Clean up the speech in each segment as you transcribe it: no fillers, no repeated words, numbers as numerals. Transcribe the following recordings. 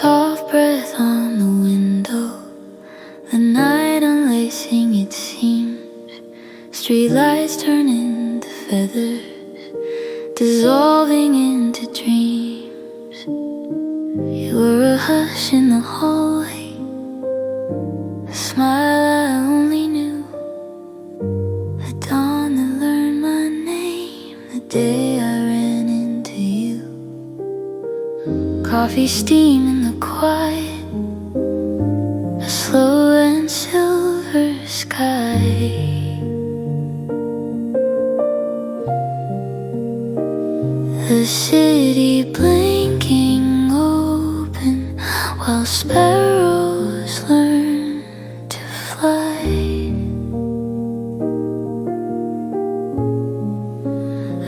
Soft breath on the window, the night unlacing its seams, street lights turn into feathers, dissolving into dreams. You were a hush in the hallway, a smile I only knew, the dawn that learned my name, the day I ran into you. Coffee steam in the quiet, a slow and silver sky. The city blinking open while sparrows learn to fly.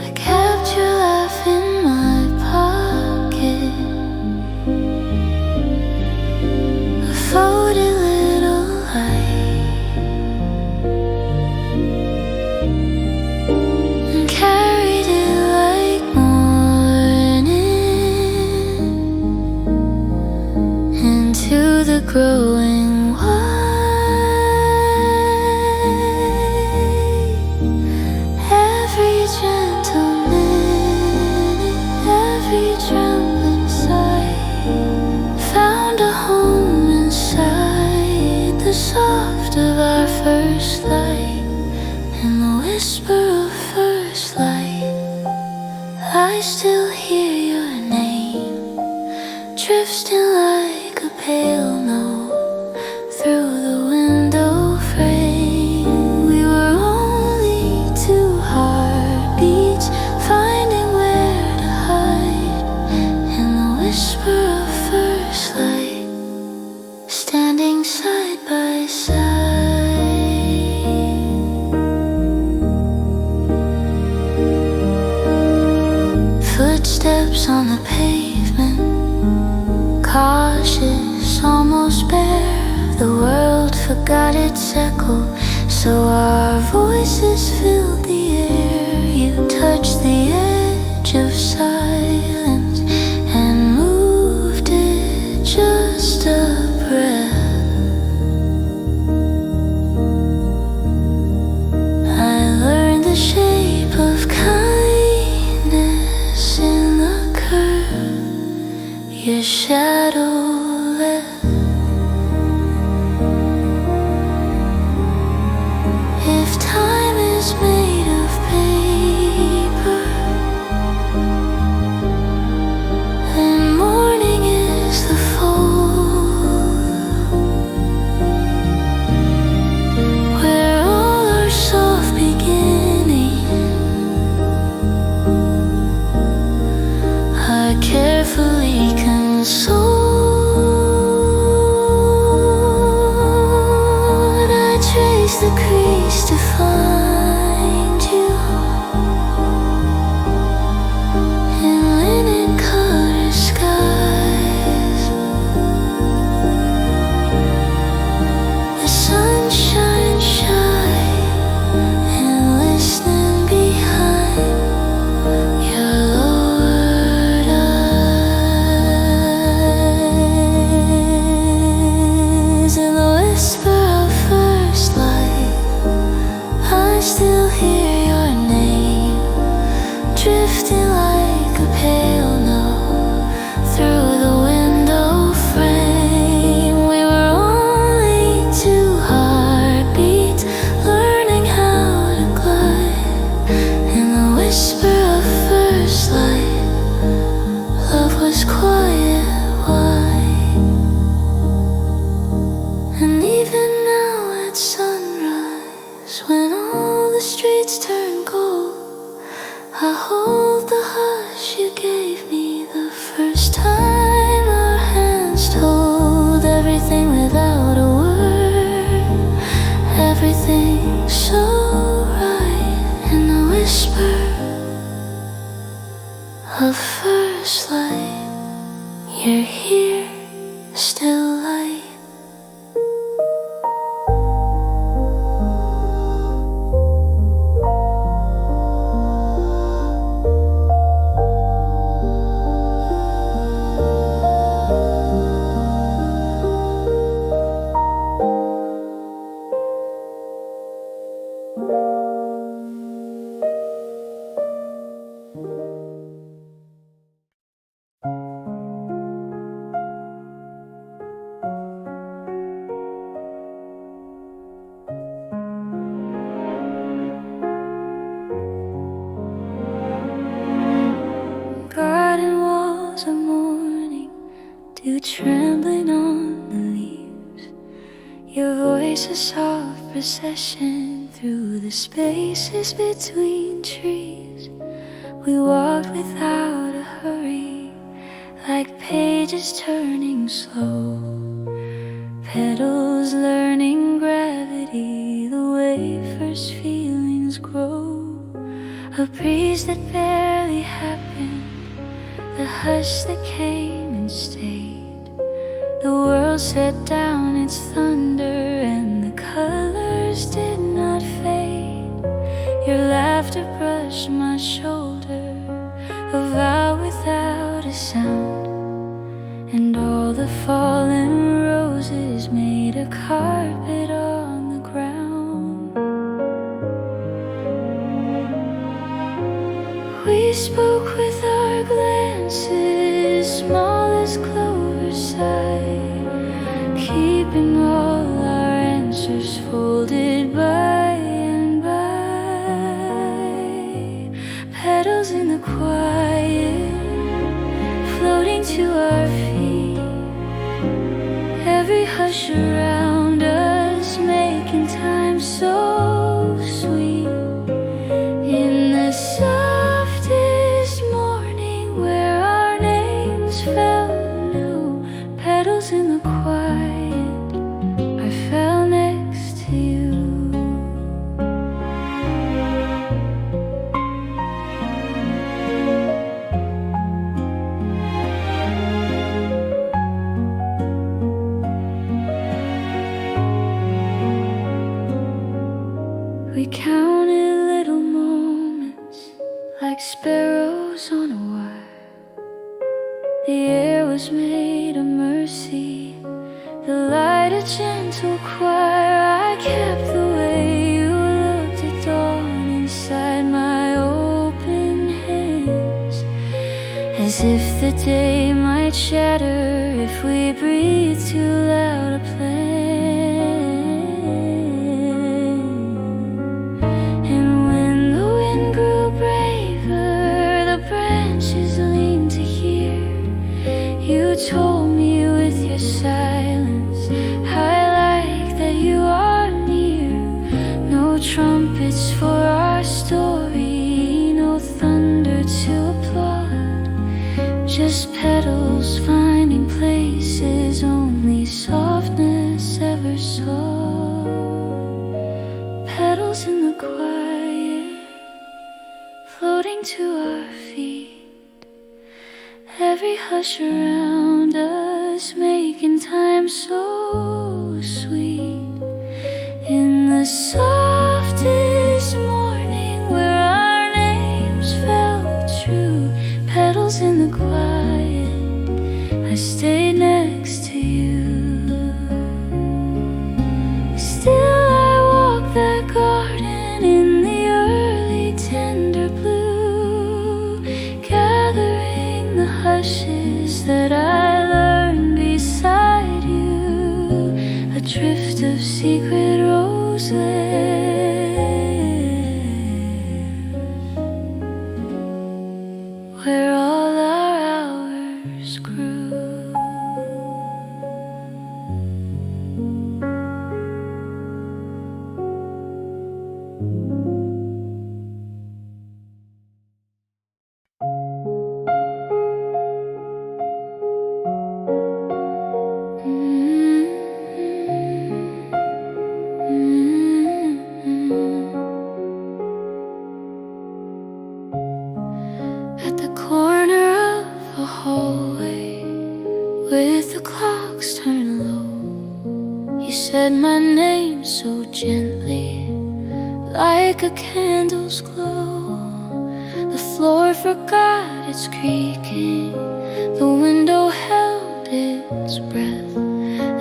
I kept your laugh in my pocket, a folded little light, and carried it like morning into the growing light. Every gentleman, every trembling sigh found a home inside the soft of our first light, and the whisper of first light. I still hear your name drifting like a pale note through the window frame. We were only two heartbeats finding where to hide, and the whisper of first light standing side by side. Footsteps on the pavement, cautious, almost bare. The world forgot its echo, so our voices filled the air. You touched the edge of silence and moved it just a breath. I learned the shape of kindness in the curve your shadow left. If time is made of paper, and morning is the fold, where all our soft beginnings are carefully consoled. I trace the crease to find you in linen colored skies. The sunshine shine and listening behind your lowered eyes. In the whisper of first light, I still hear your name drifting like a pale note through the window frame. We were only two heartbeats learning how to glide. In the whisper of first light, love was quiet, white. And even now at sunrise, when all the streets turn cold, I hold the hush you gave me the first time our hands told everything without a word, everything so right. In the whisper of first light, you're here, still light. you trembling on the leaves, your voice a soft procession through the spaces between trees. We walked without a hurry, like pages turning slow, petals learning gravity the way first feelings grow. A breeze that barely happened, the hush that came and stayed. The world set down its thunder and the colors did not fade. Your laughter brushed my shoulder, a vow without a sound, and all the fallen roses made a carpet on the ground. We spoke with our glances, small as clover's side, keeping all our answers folded by and by. Petals in the quiet, floating to our feet, every hush around us making time so sweet. In the softest morning where our names felt new, petals in the quiet, I fell next to you. We counted little moments like sparrows on a wire. The air was made of mercy, the light a gentle choir. I kept the way you looked at dawn inside my open hands, as if the day might shatter if we breathed too loud a plan. And when the wind grew braver, the branches leaned to hear, you told me with your silence, I like that you are near. No trumpets for our story, no thunder to applaud, just petals finding places only softness ever saw. Petals in the quiet, floating to our feet, every hush around us making time so sweet. In the softest morning where our names felt true, petals in the quiet, I stayed next to you. Still I walk that garden in the early tender blue, gathering the hushes that I learned beside you, a drift of secret roselands, where all our hours grew. At the corner of a hallway, with the clocks turned low, you said my name so gently, like a candle's glow. The floor forgot its creaking, the window held its breath,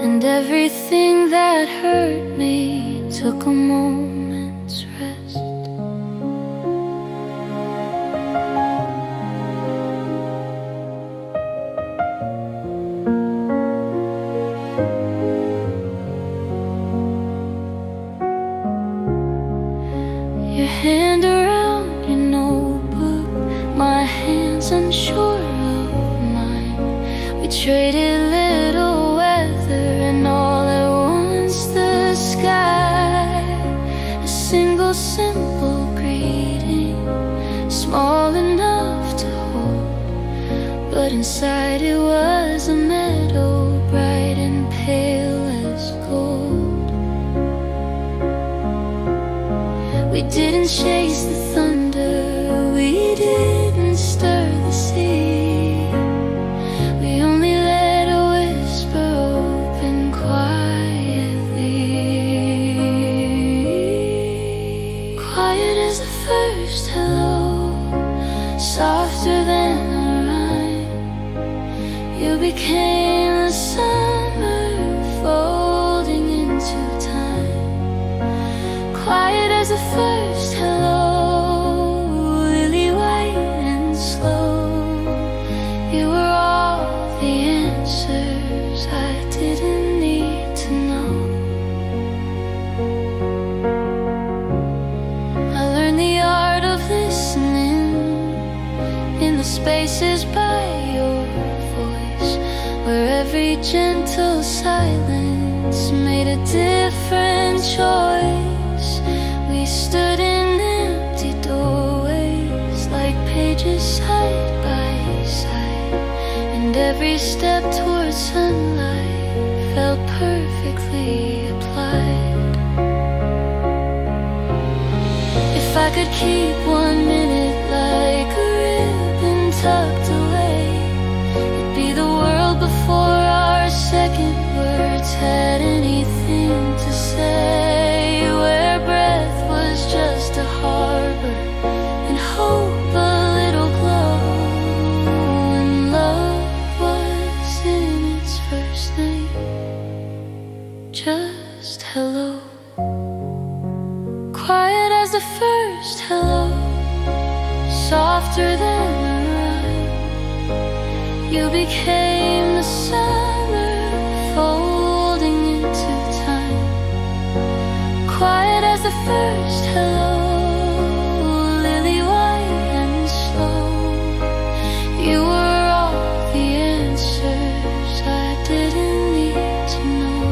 and everything that hurt me took a moment's rest. Your hand around your notebook, my hands unsure of mine. We traded but inside it was a meadow, bright and pale as gold. We didn't chase the thunder, we didn't stir the sea. We only let a whisper open quietly. Quiet as the first hello, softer than a rhyme. You became the summer folding into time. Quiet as the first hello, lily white and slow. You were all the answers I didn't need to know. I learned the art of listening in the spaces by your voice, where every gentle silence made a different choice. We stood in empty doorways like pages side by side, and every step towards sunlight felt perfectly applied. If I could keep 1 minute like a ribbon tucked away, it'd be the world before our second words had anything to say, where breath was just a harbor and hope a little glow, and love was in its first name, just hello. Quiet as the first hello, softer than a rhyme. You became the summer folding into time. Quiet as the first hello, lily white and slow. You were all the answers I didn't need to know.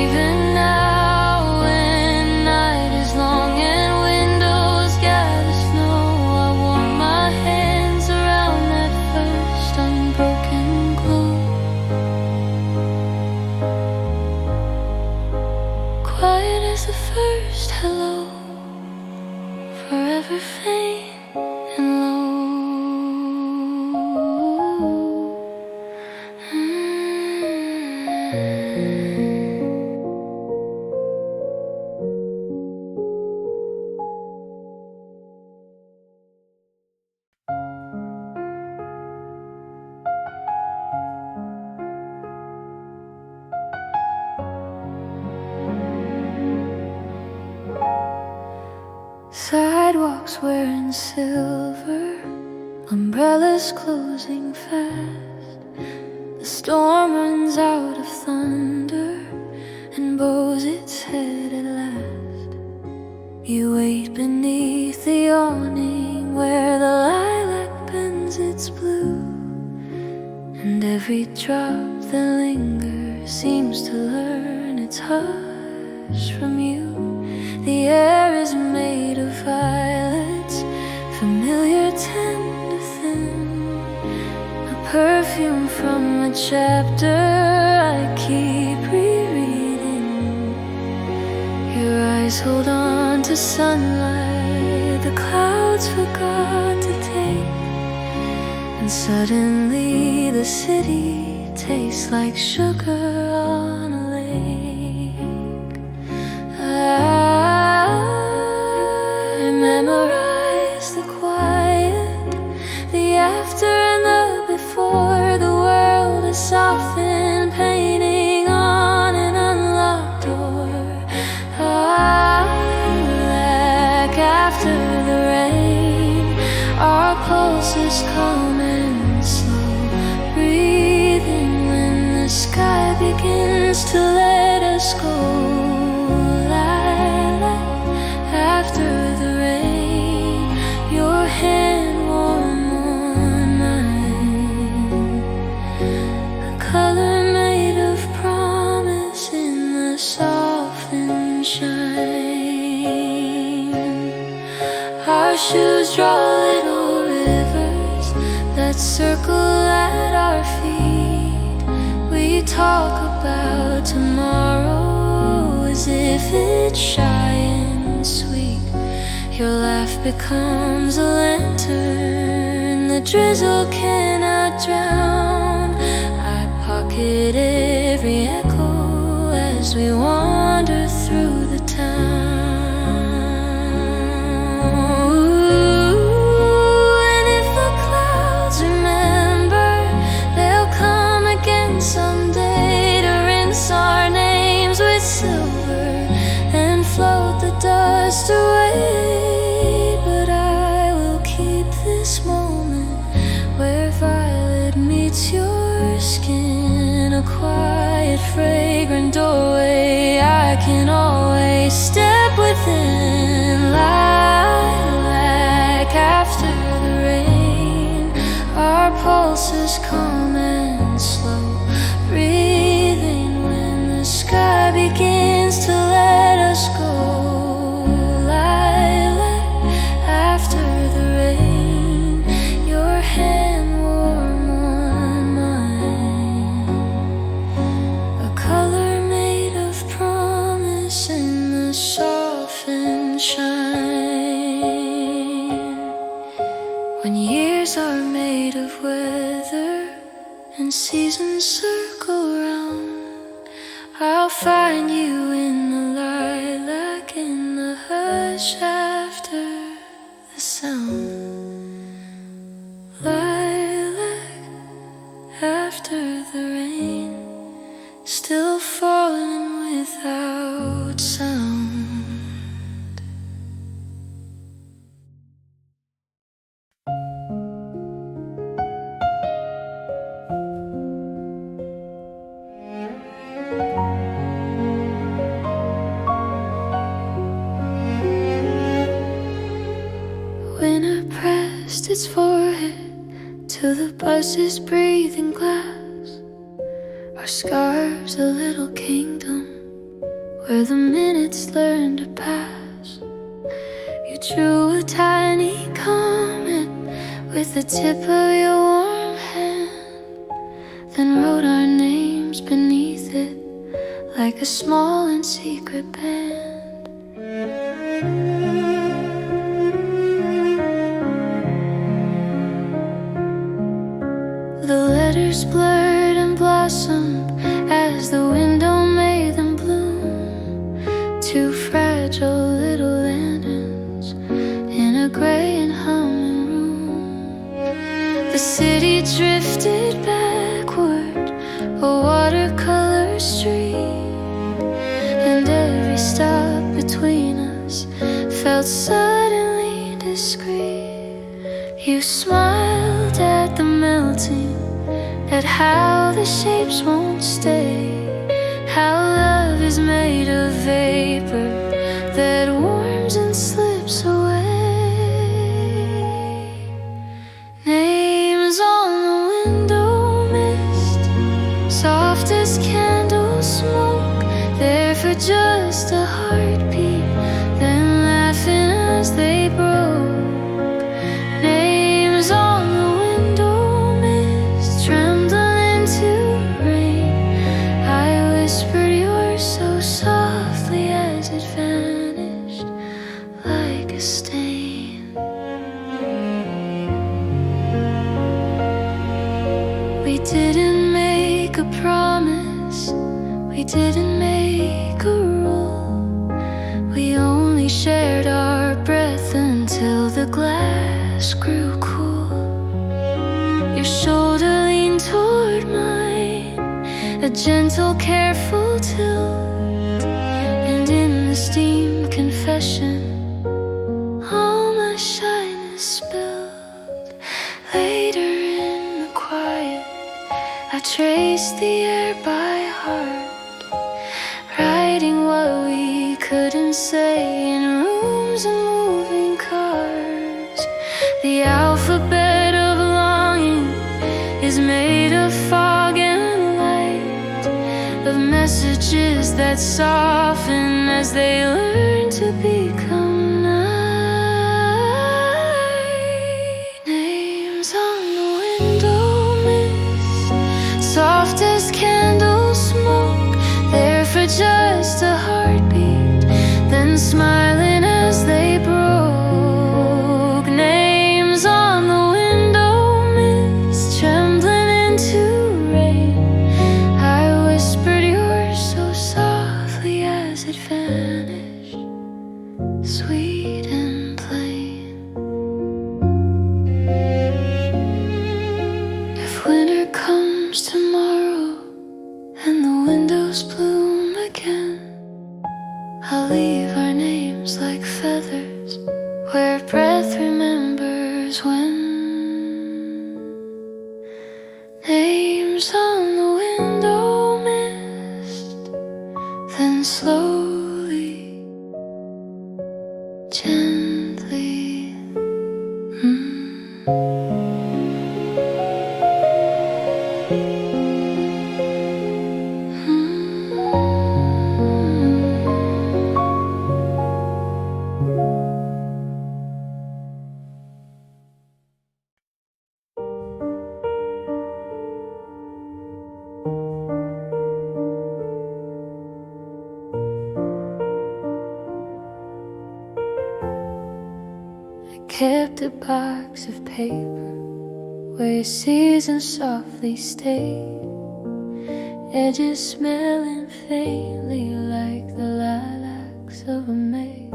Even now when night is long and windows gather snow, I warm my hands around that first unbroken glow. Quiet as the first hello, forever faint and low. Sidewalks wearing silver, umbrellas closing fast. The storm runs out of thunder and bows its head at last. You wait beneath the awning where the lilac bends its blue, and every drop that lingers seems to learn its hush from you. The air is made of violets, familiar, tender, thin, a perfume from a chapter I keep rereading. Your eyes hold on to sunlight the clouds forgot to take, and suddenly the city tastes like sugar on a lake. I memorize the quiet, the after and the before. The world is softened, painting on an unlocked door. Like after the rain, our pulses calm and slow, breathing when the sky begins to let us go. After the rain, your hand warm on mine, a color made of promise in the softened shine. Our shoes draw little rivers circle at our feet. We talk about tomorrow as if it's shy and sweet. Your laugh becomes a lantern the drizzle cannot drown. I pocket every echo as we wander through the town. And if the clouds remember, they'll come again someday to rinse our names with silver and float the dust away. But I will keep this moment where violet meets your skin, a quiet, fragrant doorway I can always step within. Lilac after the rain, our pulses calm and slow, breathing when the sky begins to let us go. Lilac after the rain, your hand warm on mine, a color made of promise in the softened shine. When years are made of weather and seasons circle round, I'll find you in the lilac, in the hush after the sound. Lilac after the rain, still falling without sound. Winter pressed its forehead to the buzz's breathing glass. Our scarves a little kingdom where the minutes learn to pass. You drew a tiny comet with the tip of your warm hand, then wrote our names beneath it like a small and secret band. The letters blurred and blossomed as the window made them bloom. Two fragile little lanterns in a gray and humming room. The city drifted backward, a watercolor street, and every stop between us felt suddenly discreet. You smiled at the melting, at how the shapes won't stay, how love is made of vapor that warms and slips away. Names on the window mist, soft as candle smoke, there for just a heartbeat, then laughing as they broke. Names on the window mist, trembling into rain. I whispered yours so softly as it vanished like a stain. We didn't make a promise, we didn't make a rule. We only shared our breath until the glass grew cool. Your shoulder leaned toward mine, a gentle, careful tilt, and in the steam confession, all my shyness spilled. Later in the quiet, I traced the air by heart, writing what we couldn't say in rooms and moving cars. The alphabet of longing is made of fog and light, of messages that soften as they learn to become night. Names on the window softest candle smoke, there for just a heartbeat, then smiling as they broke. Names on the window mist, trembling into rain. I whispered yours so softly as it vanished, sweet and plain. If winter comes tomorrow and the windows bloom again, I'll leave our names like feathers where breath remembers when. Names on the window mist, then slowly, gently. Kept a box of paper where your seasons softly stayed, edges smelling faintly like the lilacs of a May.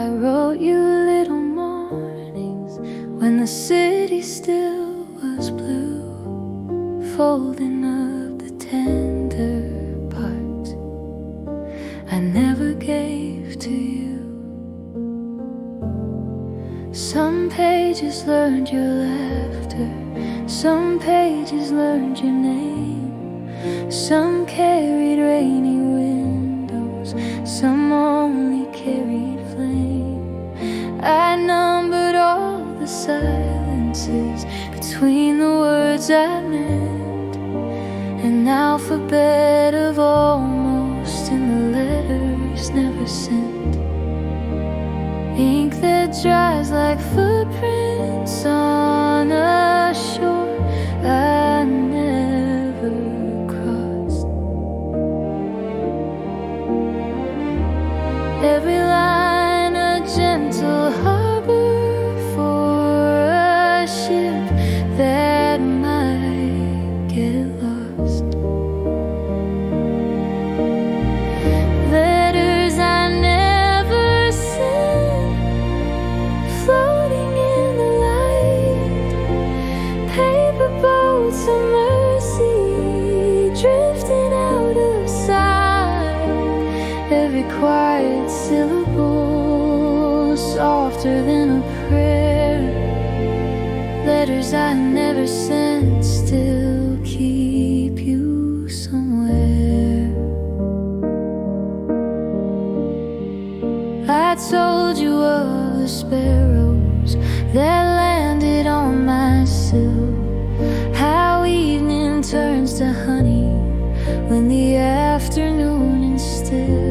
I wrote you little mornings when the city still was blue, folding up the tender parts I never gave to you. Some pages learned your laughter, some pages learned your name, some carried rainy windows, some only carried flame. I numbered all the silences between the words I meant, an alphabet of almost in the letters never sent. Ink that dries like footprints on a shore I never crossed. Every line a gentle harbor for a ship that might get lost. Letters I never sent, floating in the light, paper boats of mercy drifting out of sight. Every quiet syllable softer than a prayer. Letters I never sent still keep you somewhere. I told you of the sparrows that landed on my sill, how evening turns to honey when the afternoon is still.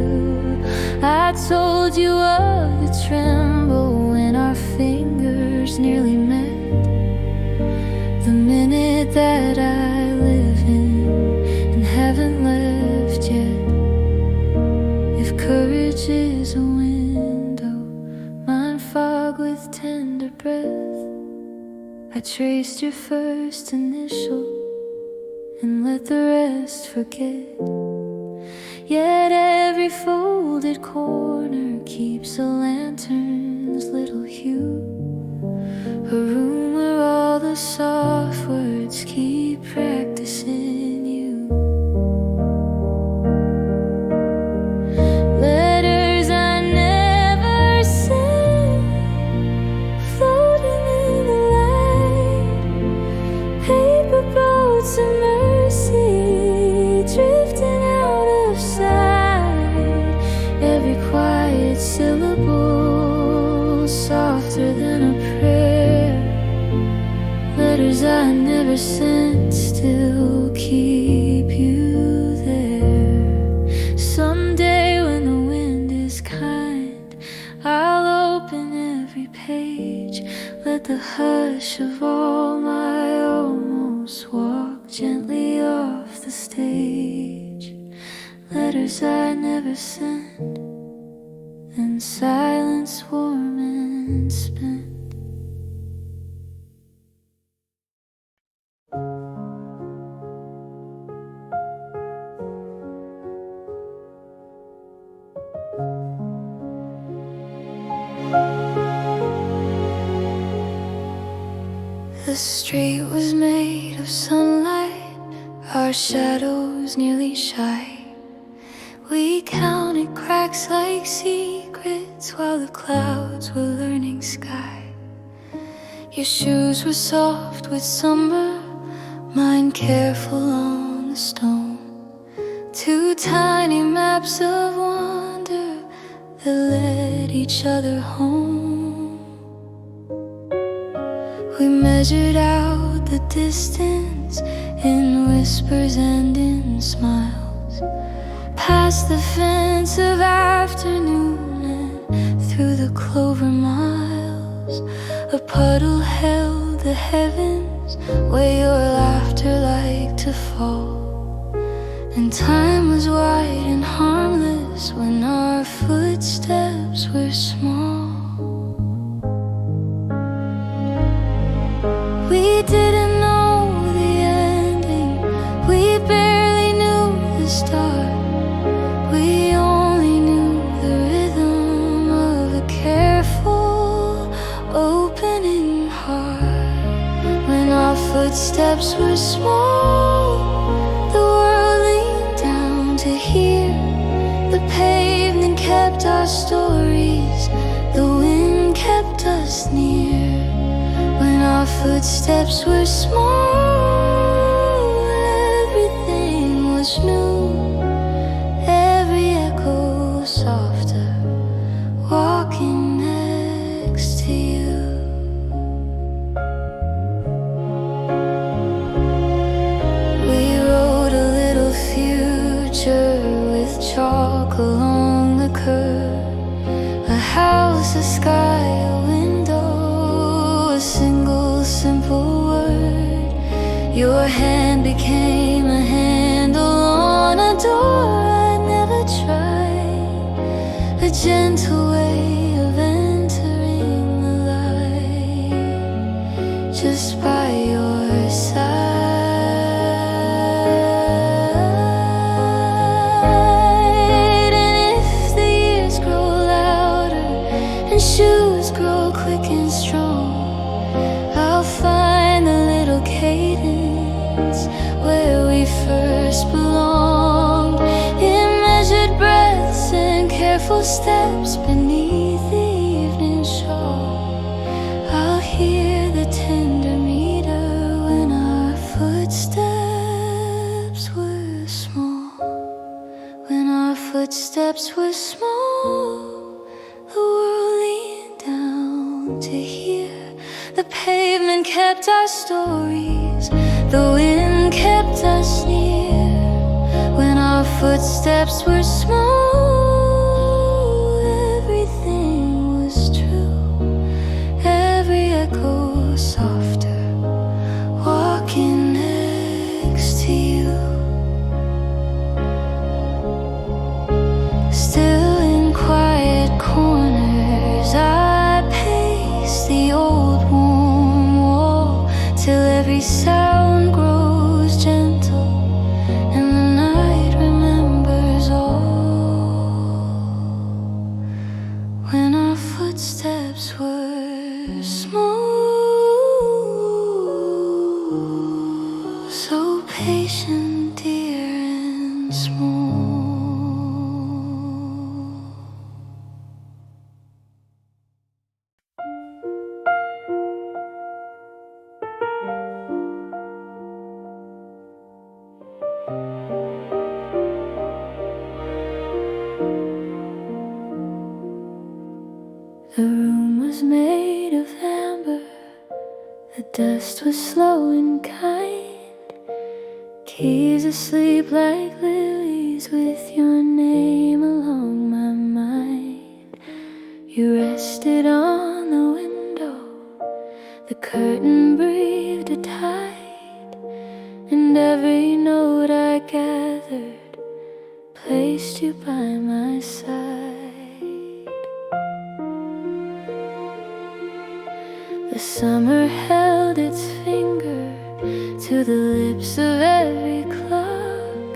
I told you of the tremble when our fingers nearly met, the minute that I live in and haven't left yet. If courage is a window, mine fog with tender breath, I traced your first initial and let the rest forget. Yet every folded corner keeps a lantern's little hue, a room where all the soft words keep practicing you. Letters I never sent, floating in the light, paper boats of mercy drifting out of sight. Every quiet syllable softer than a prayer. Letters I never sent still keep you there. Someday when the wind is kind, I'll open every page, let the hush of all my almost walk gently letters I never sent, and silence warm and spent. The street was made of sunlight, our shadows nearly shy. We counted cracks like secrets while the clouds were learning sky. Your shoes were soft with summer, mine careful on the stone. Two tiny maps of wonder that led each other home. We measured out the distance in whispers and in smiles, past the fence of afternoon and through the clover miles. A puddle held the heavens where your laughter liked to fall, and time was wide and harmless when our footsteps were small. We didn't know the ending, we barely knew the start. We only knew the rhythm of a careful opening heart. When our footsteps were small, the world leaned down to hear. The pavement kept our stories, the wind kept us near. When our footsteps were small, everything was new. Every echo softer, walking next to you. We wrote a little future with chalk along the curb. A house, a sky, a window, a single simple word. Your hand became a handle on a door I'd never tried, a gentle way of entering the light, just by your side. And if the years grow louder and shoes grow quick and strong, I'll find the little cadence where we first belonged, in measured breaths and careful steps beneath the evening shawl. I'll hear the tender meter when our footsteps were small. When our footsteps were small, the world leaned down to hear. The pavement kept our stories, the wind kept us near. When our footsteps were small, everything was true. Every echo softer, walking next to you. Still in quiet corners, I pace the old warm wall till every sound grows gentle and the night remembers all. When our footsteps were small, so patient, dear, and small. The room was made of amber, the dust was slow and kind. Keys asleep like lilies with your name along my mind. You rested on the window, the curtain breathed a tide, and every note I gathered played placed you by my side. The summer held its finger to the lips of every clock,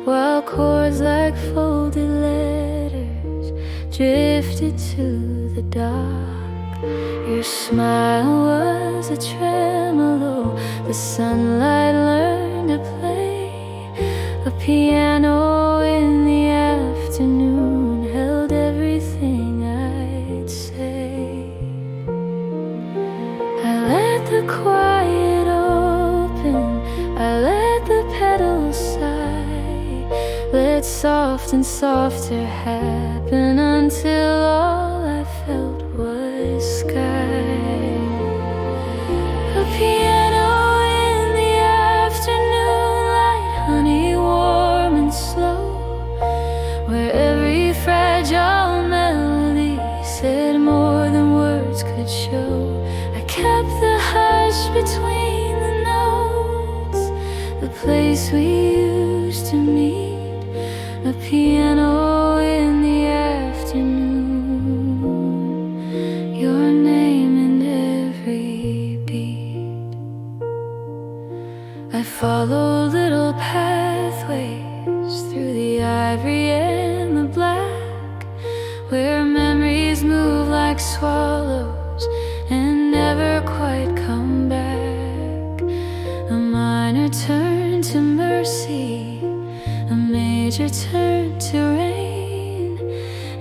while chords like folded letters drifted to the dock. Your smile was a tremolo, the sunlight learned to play. A piano in the afternoon held everything I'd say. I let the quiet open, I let the petals sigh, let soft and softer happen until all I felt was sky. A piano in the afternoon light, honey warm and slow, where every fragile melody said more than words could show. I kept the hush between the notes, the place we used to meet. A piano in the afternoon, your name in every beat. I followed little pathways through the ivory and the black, where memories move like swallows and never quite come back. A minor turn to mercy, a major turn to rain,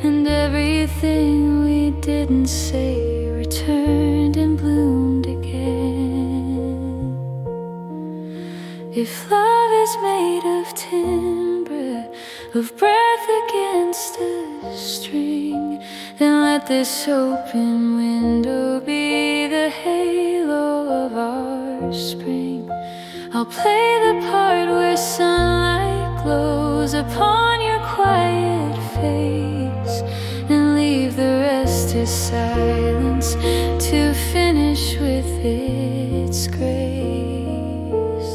and everything we didn't say returned and bloomed again. If love is made of timber, of breath against a string, then let this open window be the halo of our spring. I'll play the part where sunlight glows upon your quiet face, and leave the rest to silence to finish with its grace.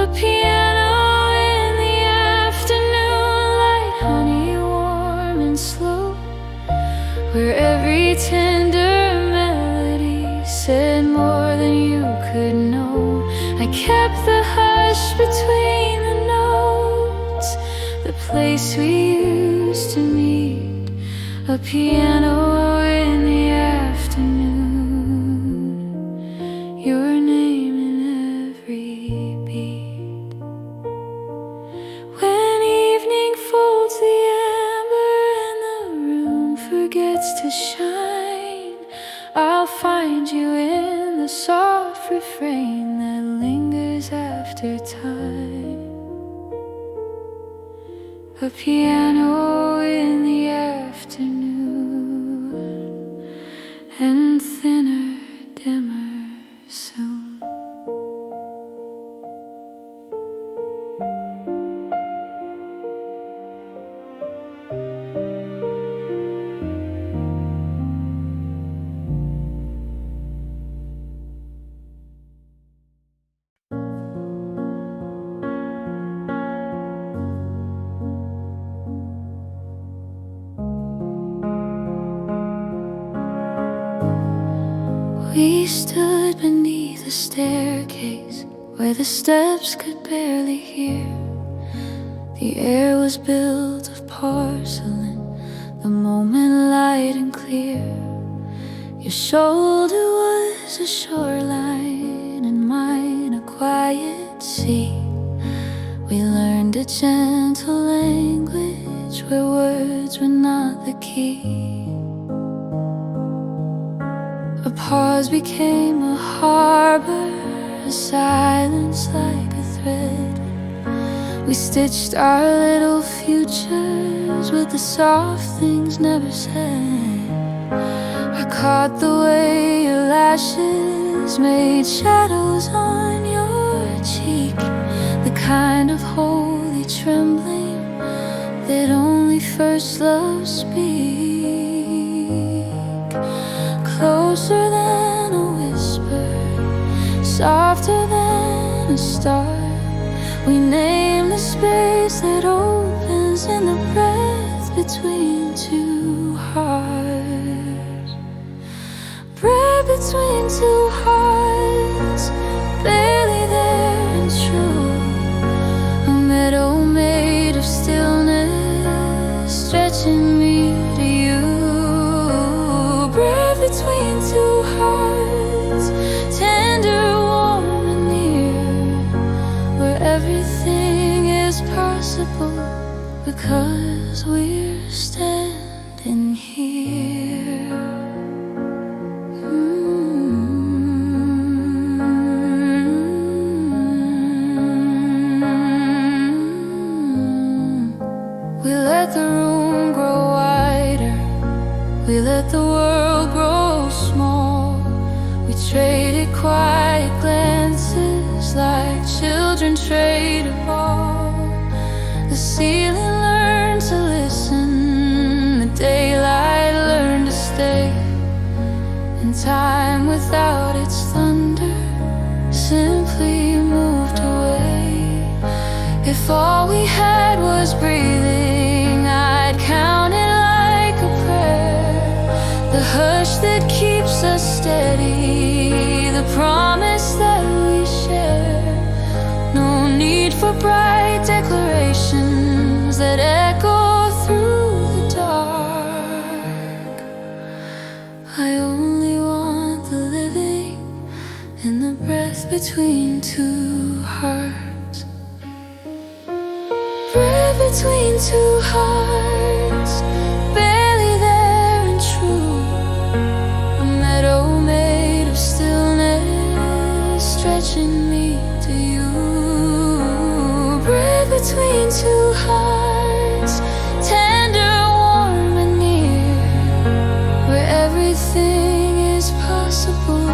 A piano in the afternoon light, honey warm and slow, where every tender melody said more than you could know. I kept the hush between the notes, the place we used to meet. A piano in the afternoon, your name in every beat. When evening folds the amber and the room forgets to shine, I'll find you in the soft refrain that lingers after time. A piano in the afternoon, and thinner, dimmer soon. We stood beneath a staircase where the steps could barely hear. The air was built of porcelain, the moment light and clear. Your shoulder was a shoreline and mine a quiet sea. We learned a gentle language where words were not the key. A pause became a harbor, a silence like a thread. We stitched our little futures with the soft things never said. I caught the way your lashes made shadows on your cheek, the kind of holy trembling that only first love speaks. Closer than a whisper, softer than a star, we name the space that opens was in the breath between two hearts. Breath between two hearts, barely there and true. A meadow made of stillness, stretching me to you. Breath between two hearts, tender, warm and near, where everything is possible because we're standing here. We let the room grow wider, we let the world grow small. We traded quiet glances like children trade a ball. The ceiling learned to listen, the daylight learned to stay, and time without its thunder simply moved away. If all we had was breathing, I'd count it like a prayer. The hush that keeps us steady, the promise that we share. No need for bright declarations that echo through the dark. I only want the living and the breath between two hearts. Breath between two hearts, barely there and true. A meadow made of stillness, stretching me to you. Breath between two hearts, tender, warm and near, where everything is possible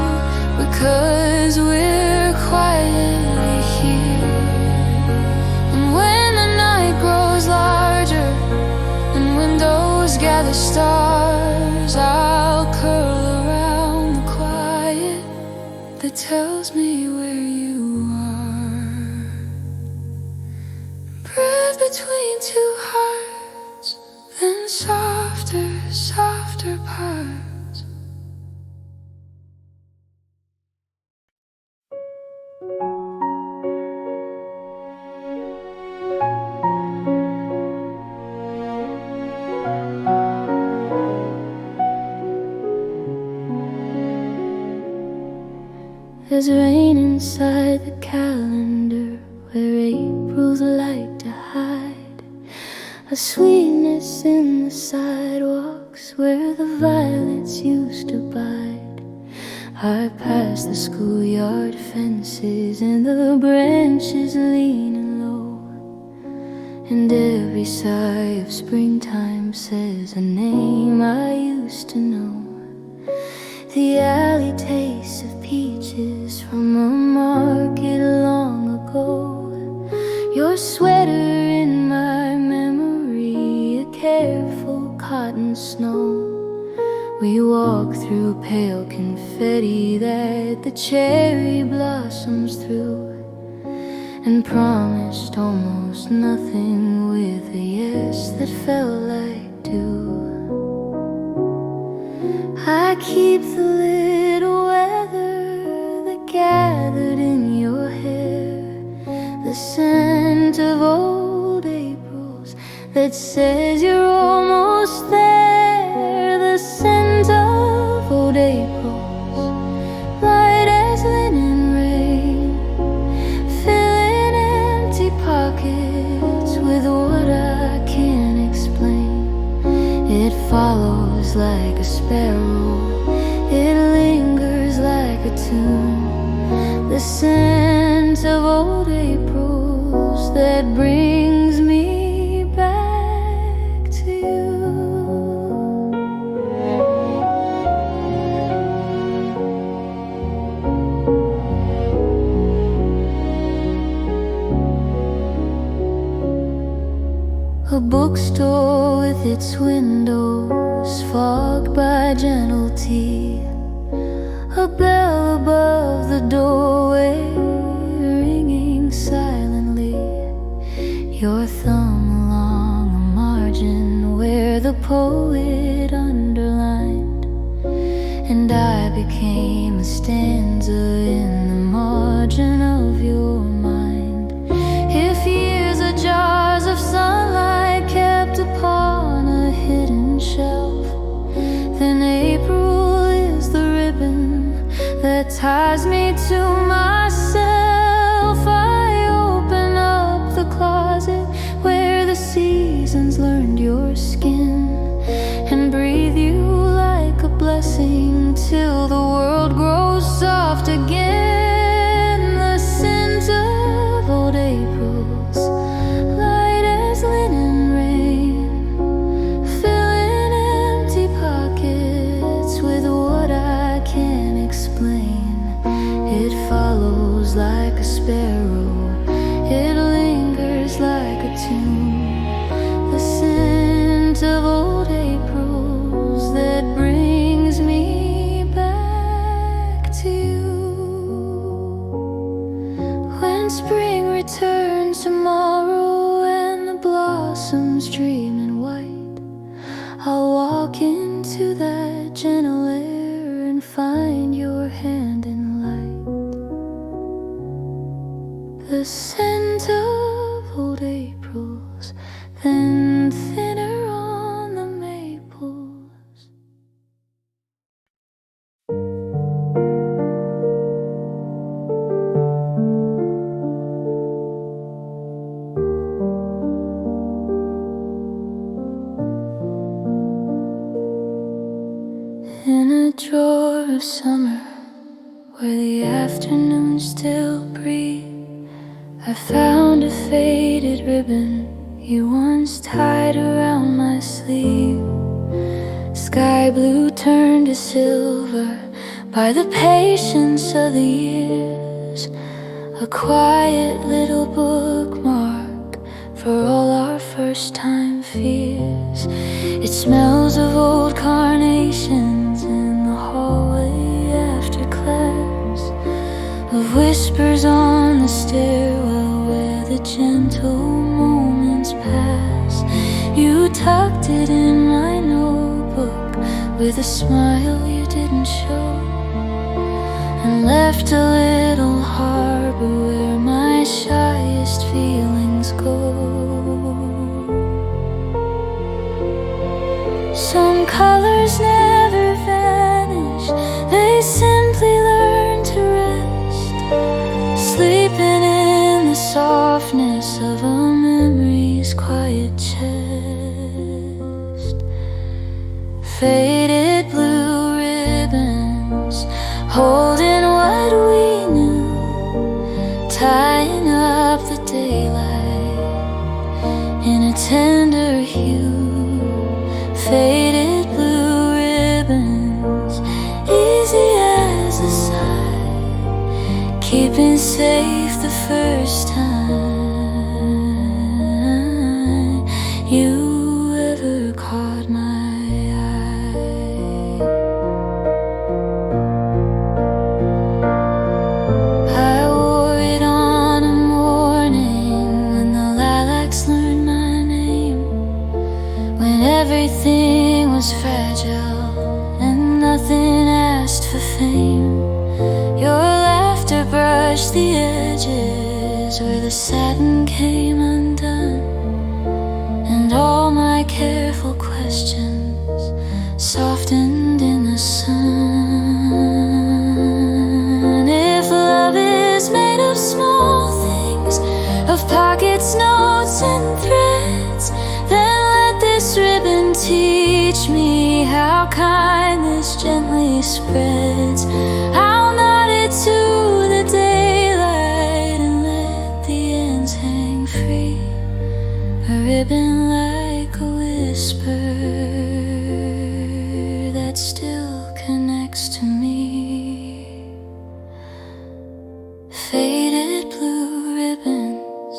because we're quietly here. And when the night grows larger and windows gather stars, I'll curl around the quiet that tells me where you are. Breath between two hearts, then softer, softer parts. There's rain inside the calendar where April's like to hide. A sweetness in the sidewalks where the violets used to bide. I pass the schoolyard fences and the branches leaning low, and every sigh of springtime says a name I used to know. The alley tastes of peaches from a market long ago. Your sweater in my memory, a careful cotton snow. We walk through pale confetti that the cherry blossoms through, and promised almost nothing with a yes that felt like do. I keep the little weather that gathered in your hair, the scent of old Aprils that says you're almost there, the scent of old Aprils, light as linen rain, filling empty pockets with what I can't explain. It follows like a sparrow, it lingers like a tune, the scent of old Aprils that brings me back to you. A bookstore with its windows fogged by gentle tea, a bell above the doorway ringing silently, your thumb along poet underlined, and I became a stanza in the margin of your mind. If years are jars of sunlight kept upon a hidden shelf, then April is the ribbon that ties me to myself. I open up the closet where the seasons learned your skin, and breathe you like a blessing till the world grows soft again. The scent of old April's light as linen rain, filling empty pockets with what I can't explain. It follows like a sparrow, it lingers like a tune. The scent of old April's that brings me back to you. When spring returns tomorrow and the blossoms dream in white, I'll walk into that gentle air and find your hand in light. The scent of old April's, then thinner on the maples. In a drawer of summer, where the afternoons still breathe, I found a faded ribbon you once tied around my sleeve. Sky blue turned to silver by the patience of the years. A quiet little bookmark for all our first time fears. It smells of old carnations in the hallway after class, of whispers on the stairwell where the gentle moments pass. You tucked it in my notebook with a smile you didn't show, and left a little harbor where my shyest feelings go. Some colors never vanish, they simply learn to rest, sleeping in the softness of a memory's quiet chest. Faded blue ribbons holding what we knew, tying up the daylight in a tender hue. Faded blue ribbons, easy as a sigh, keeping safe the first time you ever caught my eye. I wore it on a morning when the lilacs learned my name, when everything was fragile and nothing asked for fame. Your laughter brushed the edges where the satin came undone, and all my careful questions softened in the sun. If love is made of small things, of pockets, notes, and threads, then let this ribbon teach me how kindness gently spreads. I'll knot it to the daylight and let the ends hang free, a ribbon like a whisper that still connects to me. Faded blue ribbons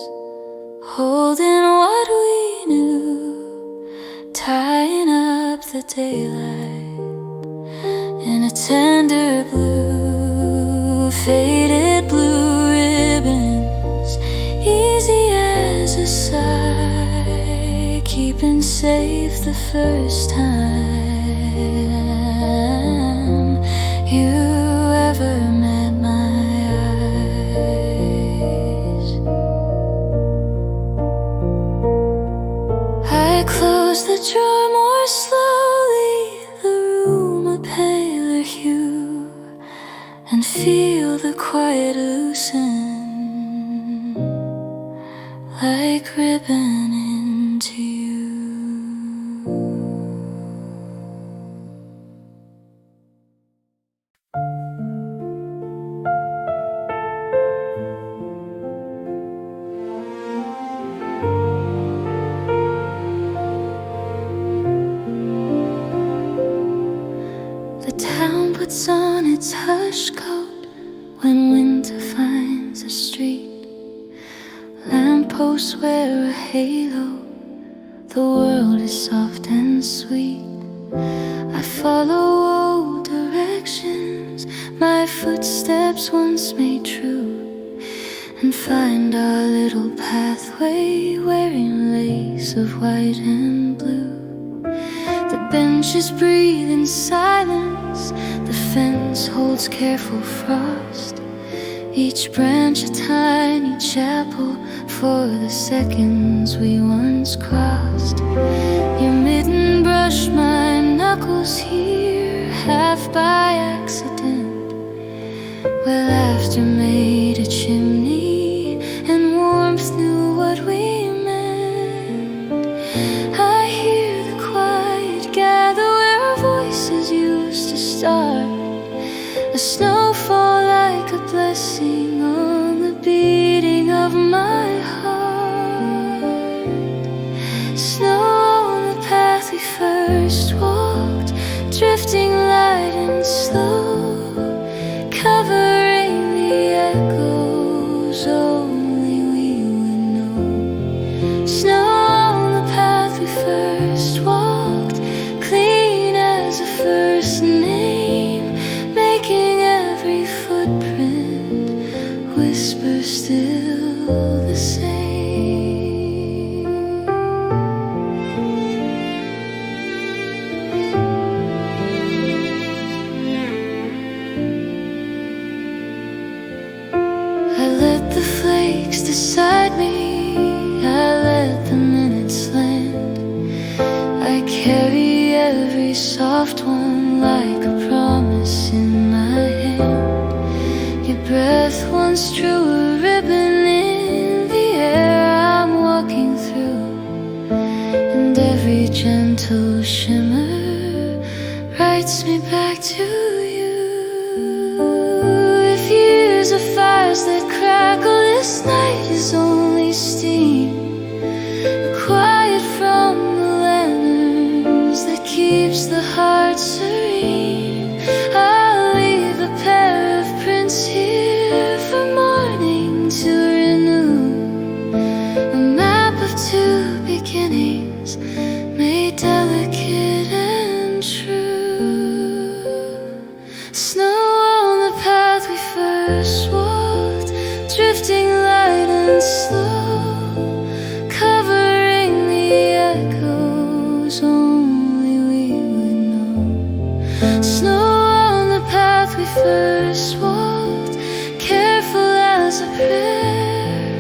holding what we knew, tying up the daylight in a tender blue. Faded blue ribbons, easy as a sigh, keep been saved the first time you ever met my eyes. I close the drawer more slowly, the room a paler hue, and feel the quiet loosen like ribbon into you. The town puts on its hush coat when winter finds the street. Lampposts wear a halo, the world is soft and sweet. I follow old directions my footsteps once made true, and find our little pathway wearing lace of white and blue. The benches breathe in silence, the fence holds careful frost, each branch a tiny chapel for the seconds we once crossed. Your mitten brushed my knuckles here, half by accident, where laughter made a chimney and warmth knew what we meant. I hear the quiet gather where our voices used to start, a snowfall like a blessing on the beating of my heart. Snow on the path we first walked, drifting light and slow, covering the echoes only we would know. Snow on the path we first walked, clean as a first name, making every footprint whisper still the same. I let the flakes decide me, I let the minutes land. I carry every soft one like a promise in my hand. Your breath once drew a ribbon in the air I'm walking through, and every gentle shimmer writes me back to you. If years are fires that crackle, this night is only steam, the quiet from the lanterns that keeps the heart serene. I'll leave a pair of prints here for morning to renew, a map of two beginnings made delicate and true. Snow on the path we first walked, drifting light and slow, covering the echoes only we would know. Snow on the path we first walked, careful as a prayer,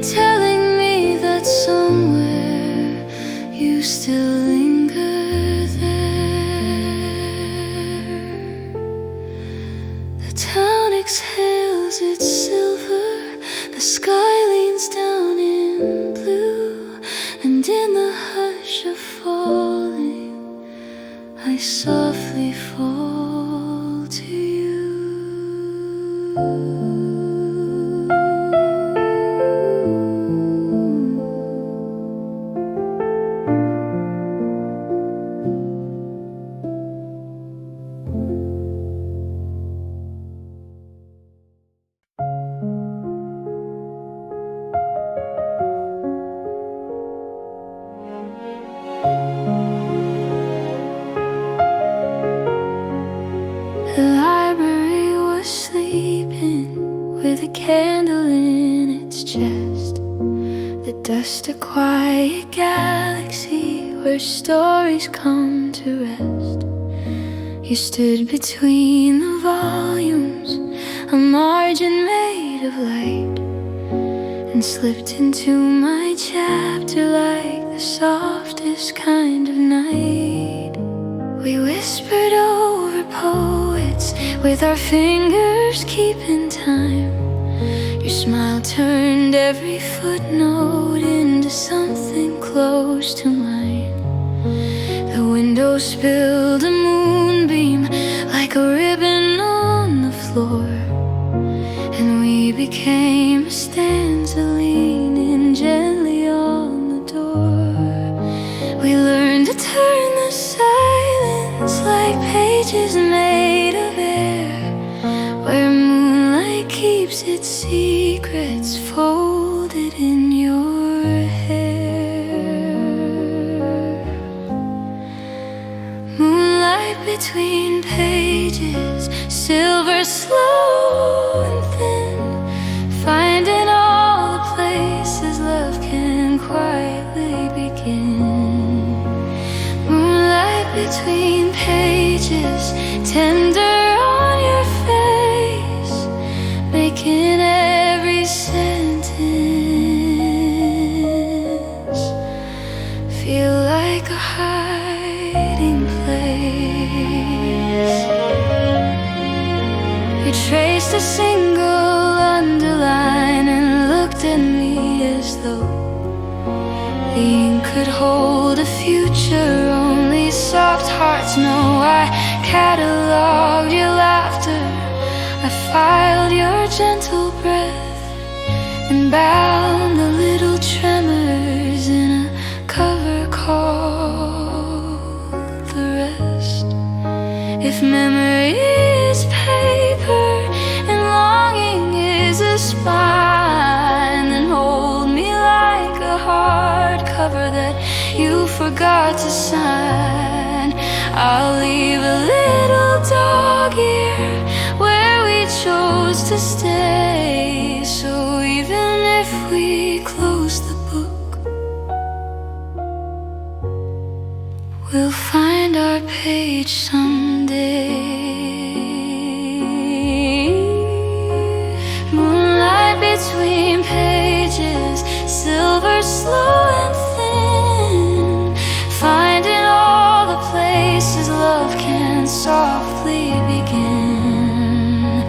telling me that somewhere you still linger there. The town exhales its silver, the sky leans down in blue, and in the hush of falling I softly fall to you. Just a quiet galaxy where stories come to rest. You stood between the volumes, a margin made of light, and slipped into my chapter like the softest kind of night. We whispered over poets with our fingers keeping time. Your smile turned every footnote into something close to mine. The window spilled a moonbeam like a ribbon on the floor, and we became a stanza leaning gently on the door. We learned to turn the silence like pages made of air, where moonlight keeps its secrets folded in your hair. Moonlight between pages, silver slow and thin, finding all the places love can quietly begin. Moonlight between pages, tender on your face, making every sentence feel like a hiding place. You traced a single underline and looked at me as though the ink could hold a future only soft hearts know. I cataloged your laughter, I filed your gentle breath, and bound the little tremors in a cover called the rest. If memory is paper and longing is a spine, then hold me like a hardcover that you forgot to sign. I'll leave a little dog here where we chose to stay, so even if we close the book, we'll find our page someday. Moonlight between pages, silver slow and thin, finding all the places love can softly begin.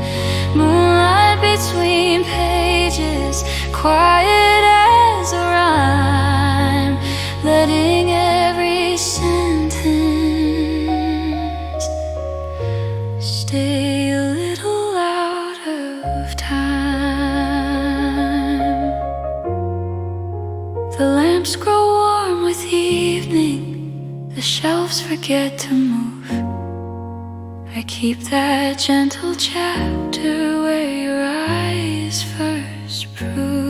Moonlight between pages, quiet as a rhyme, letting every sentence stay a little out of time. The lamps grow warm with evening, the shelves forget to move. I keep that gentle chapter where your eyes first proved.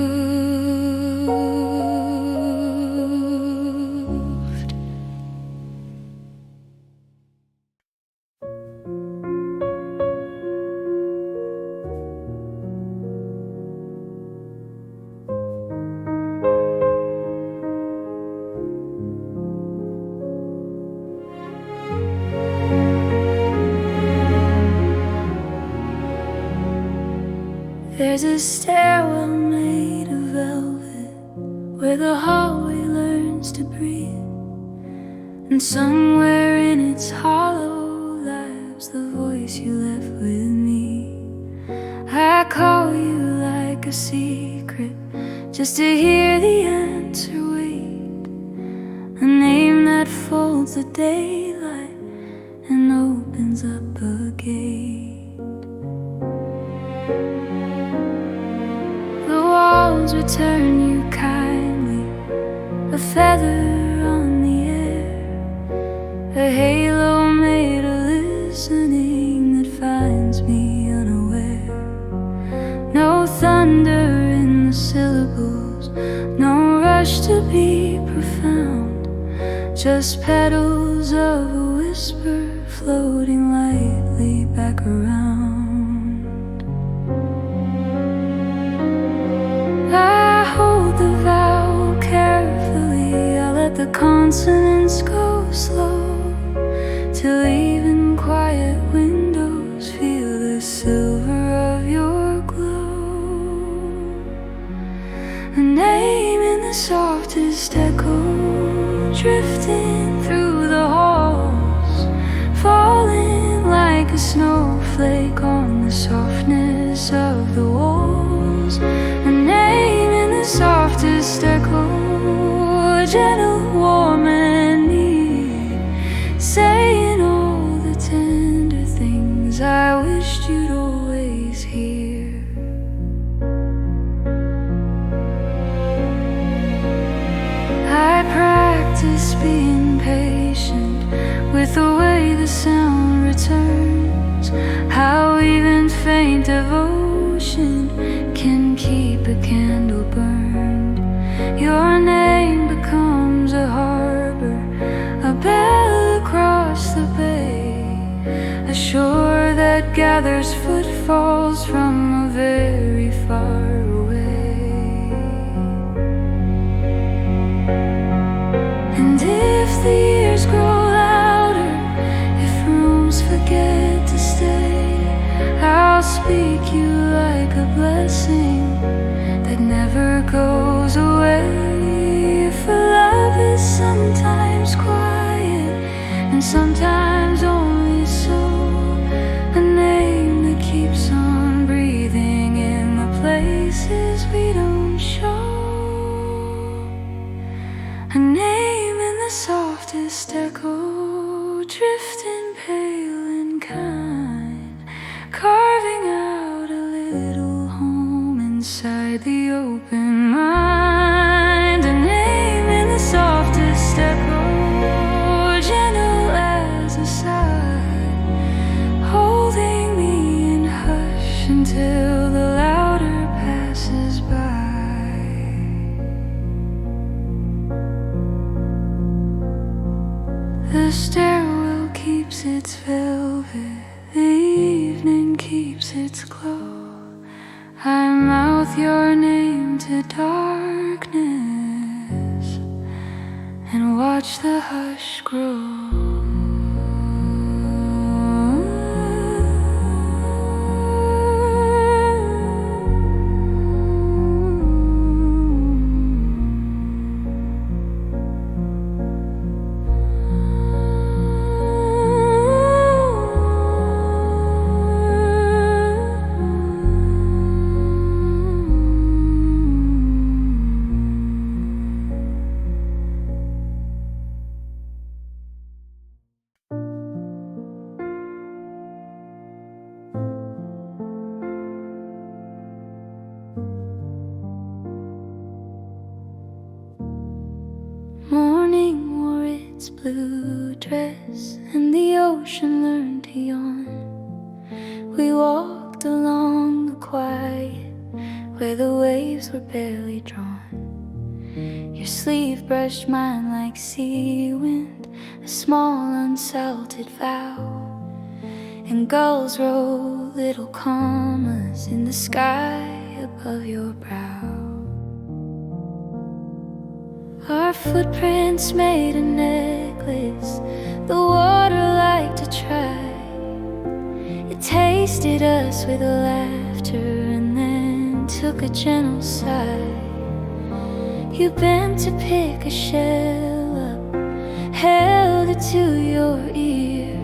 There's a stairwell made of velvet where the hallway learns to breathe, and somewhere in its hollow lies the voice you left with me. I call you like a secret just to hear the answer wait, a name that folds the daylight and opens up a gate. Walls return you kindly, a feather on the air, a halo made of listening that finds me unaware. No thunder in the syllables, no rush to be profound, just petals of a whisper floating lightly back around. I hold the vow consonants go slow, till even quiet windows feel the silver of your glow. A name in the softest echo, drifting through the halls, falling like a snowflake on the softness of the walls. A name in the softest echo, gentle, warm and near, saying all the tender things I wished you'd always hear. I practice being patient with the way the sound returns, how even faint devotion can keep a candle burned. Your name becomes a harbor, a bell across the bay, a shore that gathers footfalls from a very far away. And if the years grow louder, if rooms forget to stay, I'll speak you like a blessing that never goes away. For love is sometimes quiet and sometimes only so, a name that keeps on breathing in the places we don't show. A name in the softest echo, drifting pale and kind, carving out a little home inside the open mind. A name in the softest echo, gentle as a sigh, holding me in hush until the louder passes by. The stairwell keeps its velvet, the evening keeps its glow. I mouth your name to darkness and watch the hush grow. Morning wore its blue dress and the ocean learned to yawn. We walked along the quiet where the waves were barely drawn. Your sleeve brushed mine like sea wind, a small unsalted vow. And gulls wrote little commas in the sky above your brow. Our footprints made a necklace the water liked to try. It tasted us with laughter and then took a gentle sigh. You bent to pick a shell up, held it to your ear,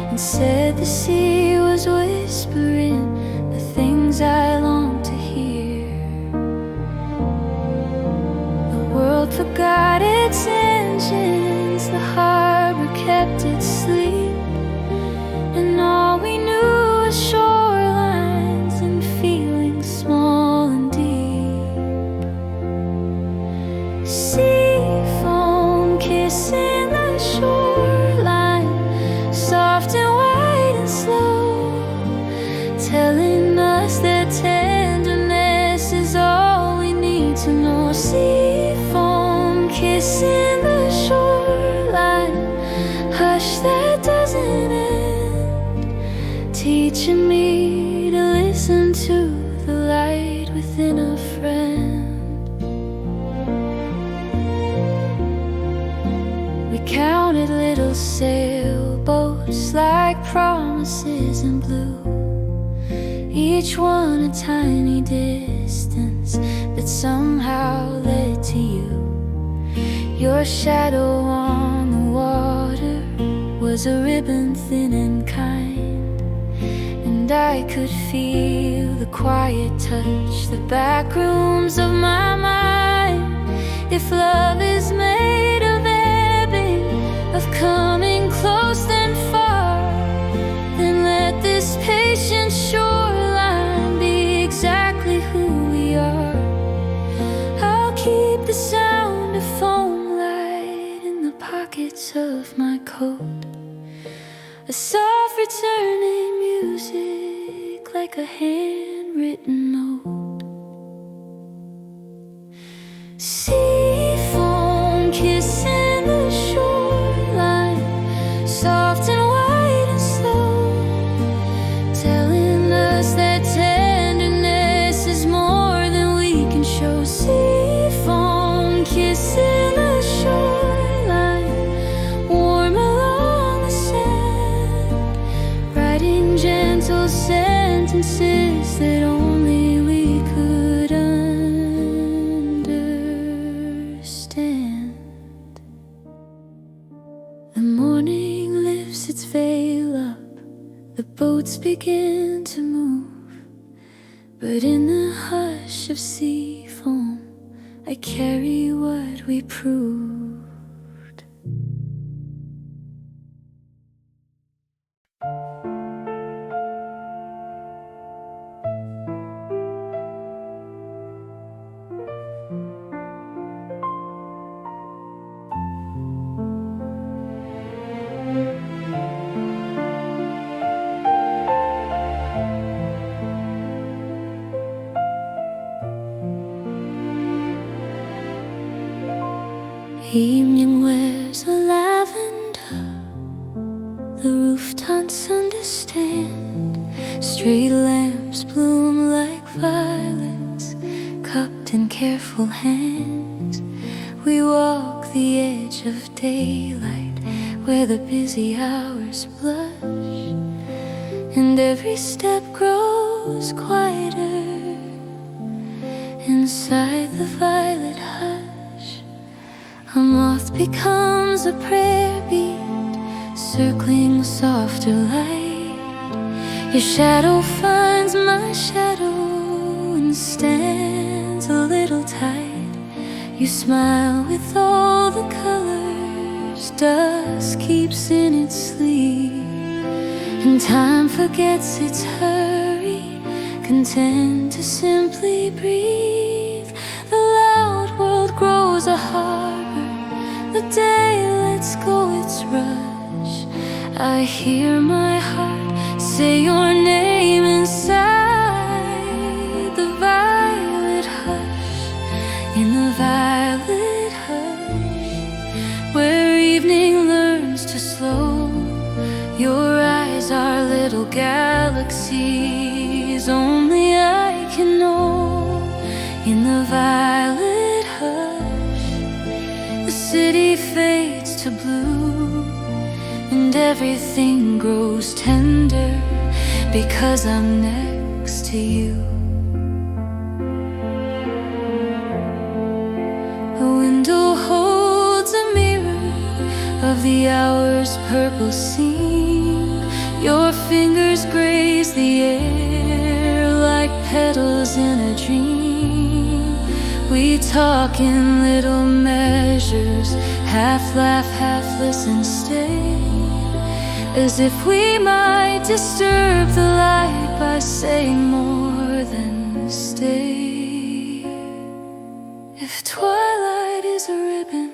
and said the sea was whispering the things I longed to hear. The world forgot its engines, the harbor kept its sleep, and all we knew was shorelines and feelings small and deep. Seafoam kissing the shoreline, soft and white and slow, telling us that tenderness is all we need to know. Seafoam kissing the shoreline, hush that doesn't end, teaching me to listen to the light within a friend. promises in blue, each one a tiny distance that somehow led to you. Your shadow on the water was a ribbon thin and kind, and I could feel the quiet touch, the back rooms of my mind. If love is made of ebbing, of coming close then far, then let this patient shoreline be exactly who we are. I'll keep the sound of foam light in the pockets of my coat, a soft returning music like a handwritten note. Seafoam kissing the shoreline, soft and white and slow, telling us that tenderness is more than we can show. Seafoam kissing the shoreline, warm along the sand, writing gentle sentences that only we could understand. The morning lifts its veil up, the boats begin to move, but in the hush of sea foam, I carry what we proved. Evening wears a lavender, the roof taunts understand. Street lamps bloom like violets, cupped in careful hands. We walk the edge of daylight, where the busy hours blush, and every step grows quieter inside the violet hush. A moth becomes a prayer beat, circling softer light. Your shadow finds my shadow and stands a little tight. You smile with all the colors dusk keeps in its sleep, and time forgets its hurry, content to simply breathe. The loud world grows a harbor, the day lets go its rush. I hear my heart say your name inside the violet hush, in the violet hush, where evening learns to slow. Your eyes are little galaxies only I can know. In the violet hush, the city fades to blue, and everything grows tender because I'm next to you. The window holds a mirror of the hour's purple seam. Your fingers graze the air like petals in a dream. We talk in little measures, half laugh, half listen, stay, as if we might disturb the light by saying more than stay. If twilight is a ribbon,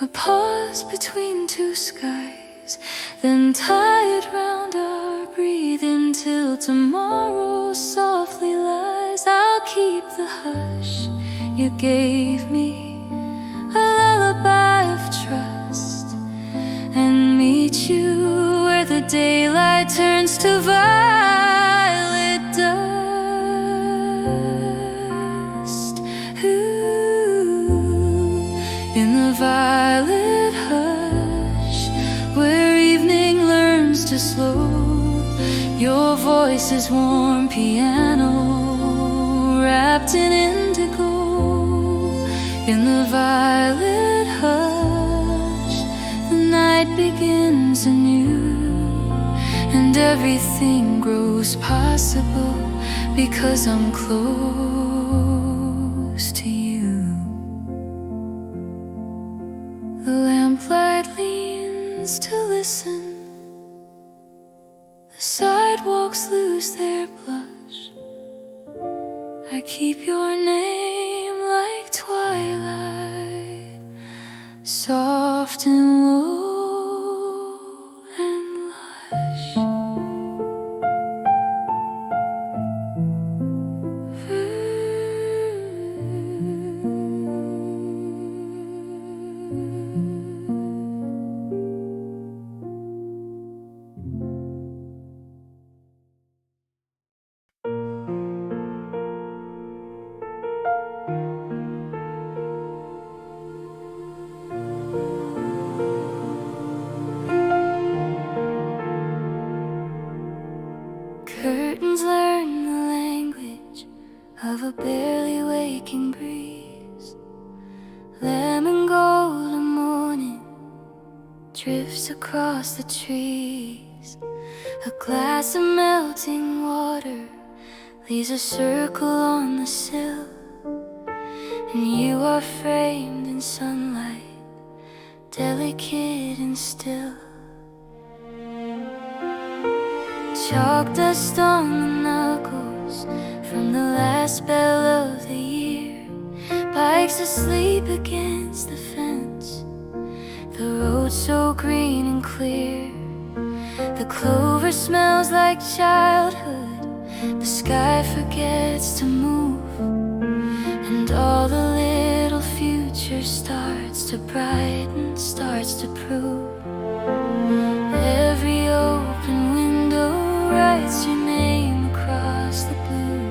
a pause between two skies, then tie it round our breathing till tomorrow softly lies. I'll keep the hush you gave me, a lullaby of trust, and meet you where the daylight turns to violet dust. Ooh, in the violet hush, where evening learns to slow. your voice's warm piano, wrapped in indigo, in the violet hush, the night begins anew, and everything grows possible because I'm close to you. The lamplight leans to listen, the sidewalks lose their blush. I keep your name like twilight, soft and low and lush. Curtains learn the language of a barely waking breeze. Lemon golden morning drifts across the trees. A glass of melting water leaves a circle on the sill, and you are framed in sunlight, delicate and still. Chalk dust on the knuckles from the last bell of the year. Bikes asleep against the fence, the road so green and clear. The clover smells like childhood, the sky forgets to move, and all the little future starts to brighten, starts to prove. Every open window writes your name across the blue.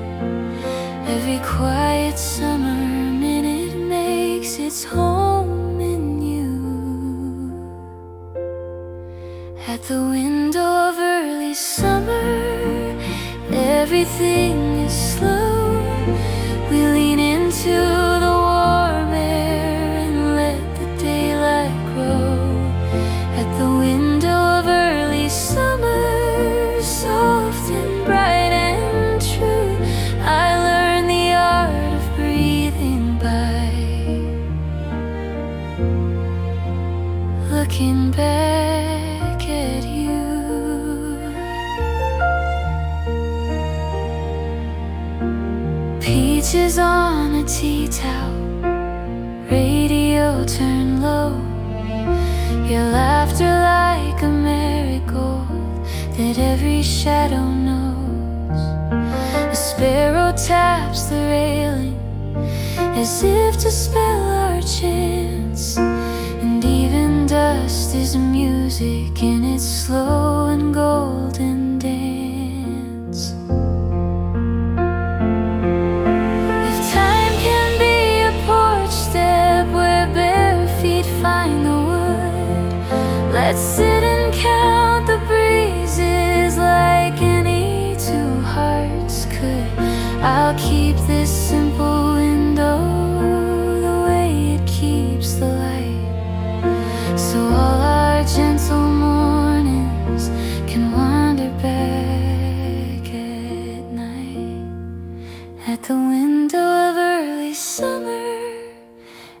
Every quiet summer minute makes its home in you. At the window of early summer, everything is slow. We lean into the warm air and let the daylight grow. At the window of early summer, soft and bright and true, I learned the art of breathing by looking back at you. Peaches on a tea towel, radio turned low, your laughter like a marigold that every shadow knows. A sparrow taps the railing as if to spell our chance, and even dust is music in its slow and golden dance. If time can be a porch step where bare feet find the wood, let's sit and count the breezes like any two hearts could. I'll keep this simple window the way it keeps the light, so all our gentle mornings can wander back at night. At the window of early summer,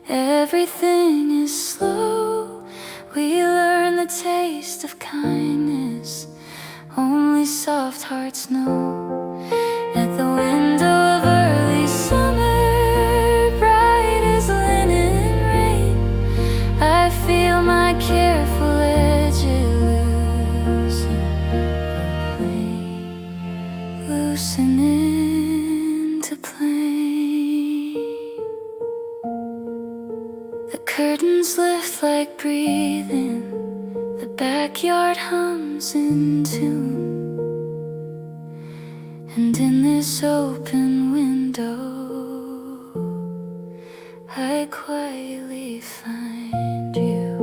everything is slow. We learn the taste of kindness only soft hearts know. At the window of early summer, bright as linen rain, I feel my careful edges loosen into plain. The curtains lift like breathing, the backyard hums in tune, and in this open window I quietly find you.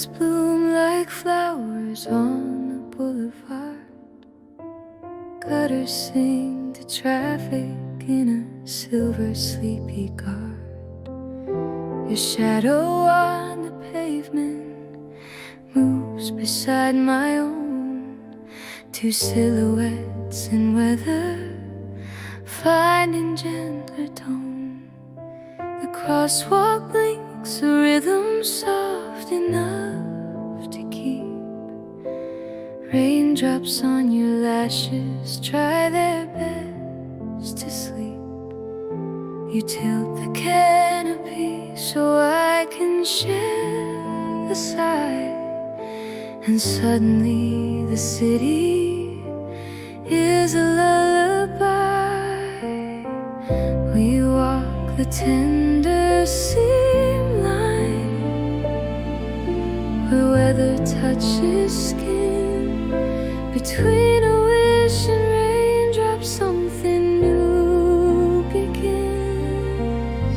Flowers bloom like flowers on the boulevard. Gutters sing to traffic in a silver sleepy guard. Your shadow on the pavement moves beside my own. Two silhouettes in weather, finding gentler tone. The crosswalk blinks a rhythm soft enough to keep. Raindrops on your lashes try their best to sleep. You tilt the canopy so I can share the sigh. And suddenly the city is a lullaby. We walk the tender seam line where weather touches skin. Between a wish and raindrops something new begins.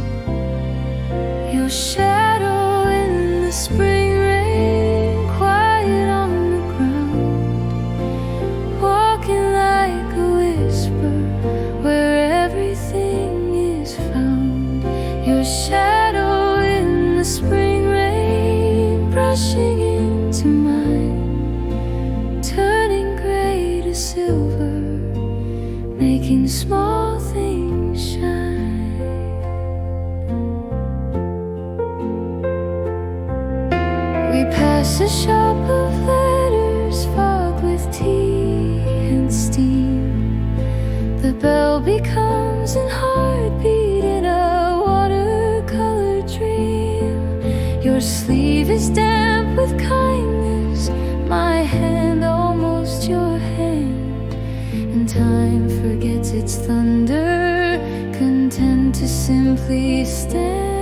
Your shadow in the spring rain, quiet on the ground, walking like a whisper where everything is found. Your shadow in the spring rain, brushing into mine, turning gray to silver, making small things shine. We pass a shop of letters fogged with tea and steam. The bell becomes an heartbeat in a watercolor dream. Your sleeve is damp with kindness, my hand almost your hand. And time forgets its thunder, content to simply stand.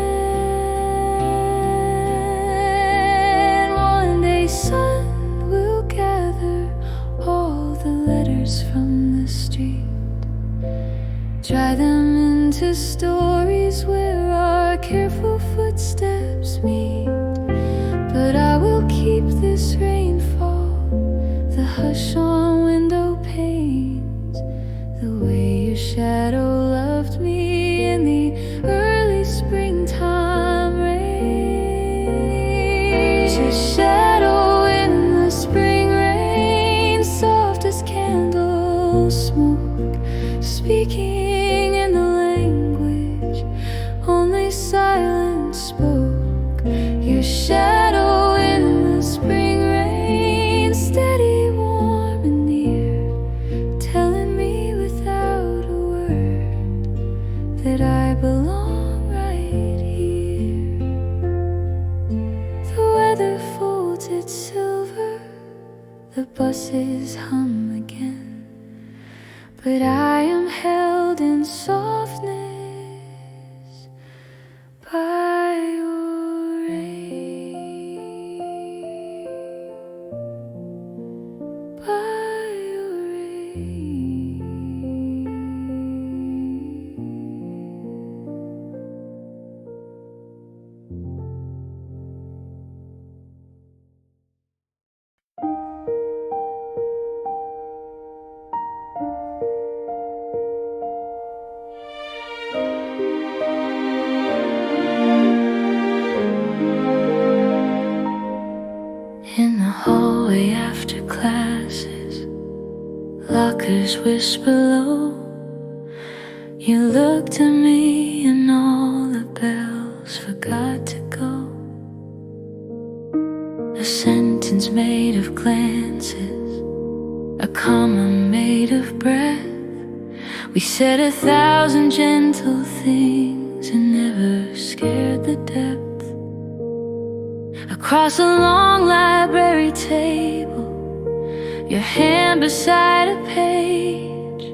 One day sun will gather all the letters from the street, dry them into stories where our careful footsteps meet. But I will keep this rainfall, the hush on window panes, the way your shadow loved me in the early springtime rains. Your shadow in the spring rain, soft as candle smoke, speaking in the language only silence spoke. Your shadow in the spring rain, steady, warm and near, telling me without a word that I belong right here. The weather folds its silver, the buses hum again, but I am held in softness by your rain, by your rain. In the hallway after classes, lockers whisper low. You looked at me and all the bells forgot to go. A sentence made of glances, a comma made of breath. We said 1,000 gentle things and never scared the depth. Across a long library table, your hand beside a page,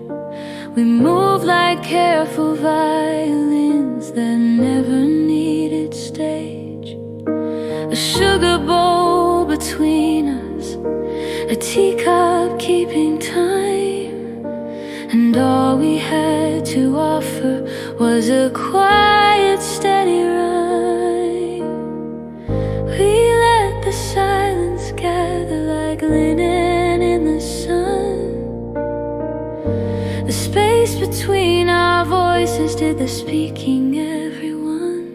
we moved like careful violins that never needed stage. A sugar bowl between us, a teacup keeping time, and all we had to offer was a quiet, steady rhyme. We let the sound like linen in the sun. The space between our voices did the speaking, everyone.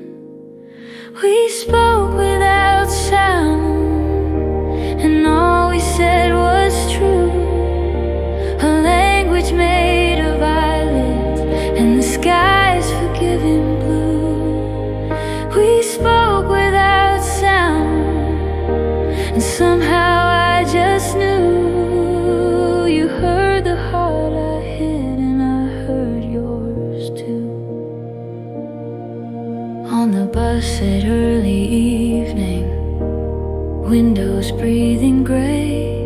We spoke without sound, and all we said was true. A language made of islands, and the skies forgiving blue. We spoke without sound, and somehow I just knew. You heard the heart I hid, and I heard yours too. On the bus at early evening, windows breathing gray,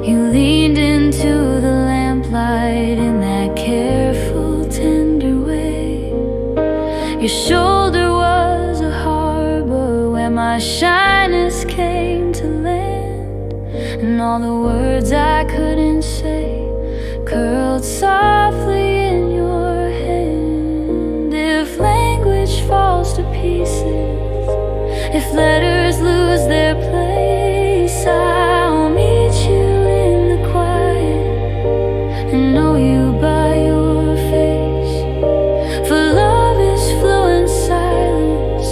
you leaned into the lamplight in that careful, tender way. Your shoulder was a harbor where my shyness came to land, and all the words I couldn't say curled softly in your hand. If language falls to pieces, if letters lose their place, I'll meet you in the quiet and know you by your face. For love is fluent silence,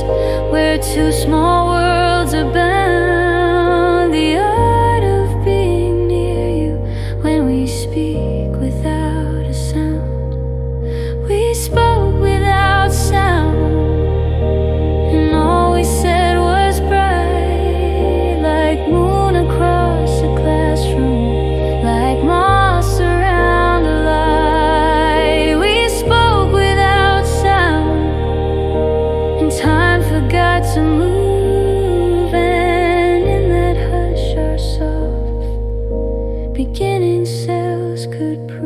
where two small worlds are bound. The art of being near you when we speak without a sound. We spoke without sound, and all we said was bright, like moon across a classroom, like moss around a light. We spoke without sound, and time forgot to move, and in that hush our soft beginning cells could prove.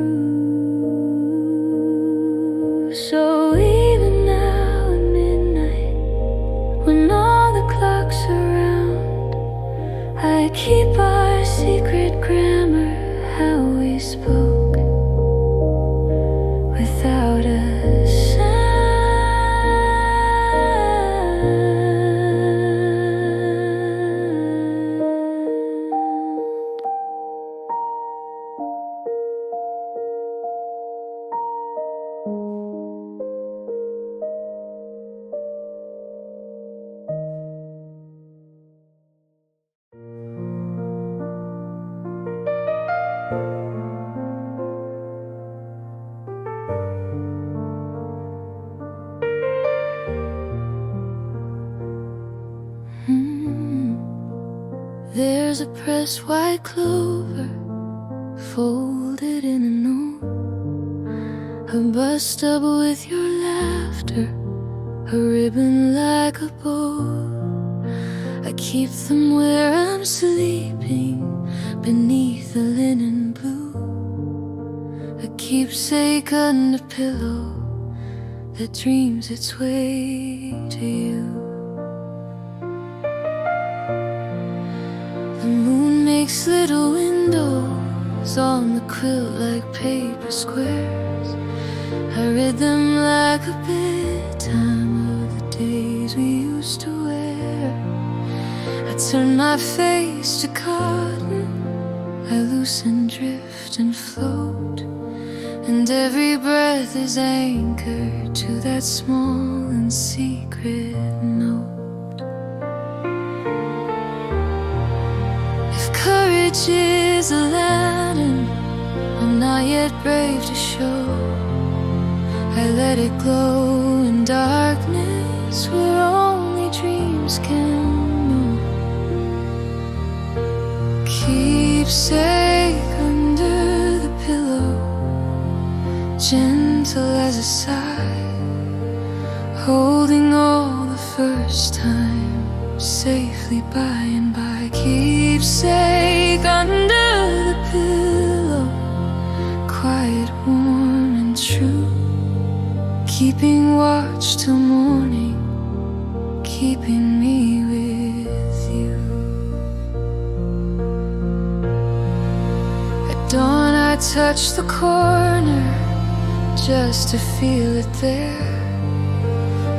So even now at midnight, when all the clocks are round, I keep our secret grammar, how we spoke without a sound. There's a pressed white clover folded in a note, a bus stop with your laughter, a ribbon like a bow. I keep them where I'm sleeping, beneath the linen blue, a keepsake under pillow that dreams its way to you. The moon makes little windows on the quilt like paper squares. I read them like a bedtime of the days we used to wear. I turn my face to cotton, I loosen, drift and float, and every breath is anchored to that small and secret note. Courage is Aladdin, I'm not yet brave to show. I let it glow in darkness where only dreams can know. Keepsake under the pillow, gentle as a sigh, holding all the first time safely by and by. Keepsake under the pillow, quiet, warm and true, keeping watch till morning, keeping me with you. At dawn I touch the corner just to feel it there,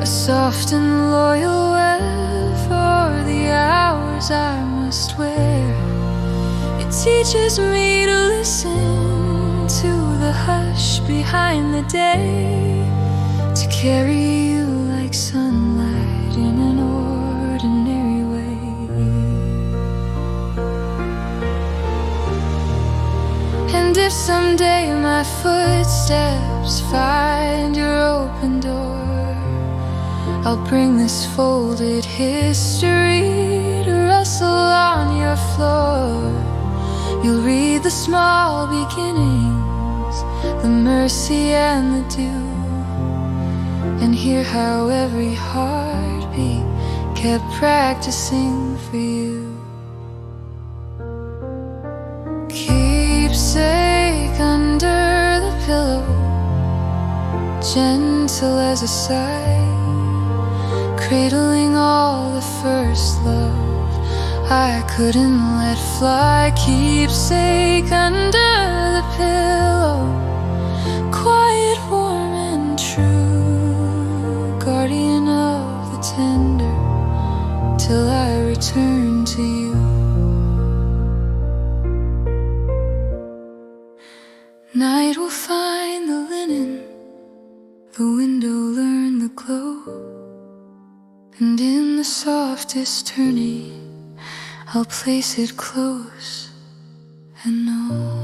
a soft and loyal web for the hours I must wear. teaches me to listen to the hush behind the day, to carry you like sunlight in an ordinary way. And if someday my footsteps find your open door, I'll bring this folded history to rustle on your floor. You'll read the small beginnings, the mercy and the dew, and hear how every heartbeat kept practicing for you. Keepsake under the pillow, gentle as a sigh, cradling all the first love I couldn't let fly. Keepsake under the pillow, quiet, warm and true, guardian of the tender till I return to you. Night will find the linen, the window learn the glow, and in the softest turning I'll place it close and know.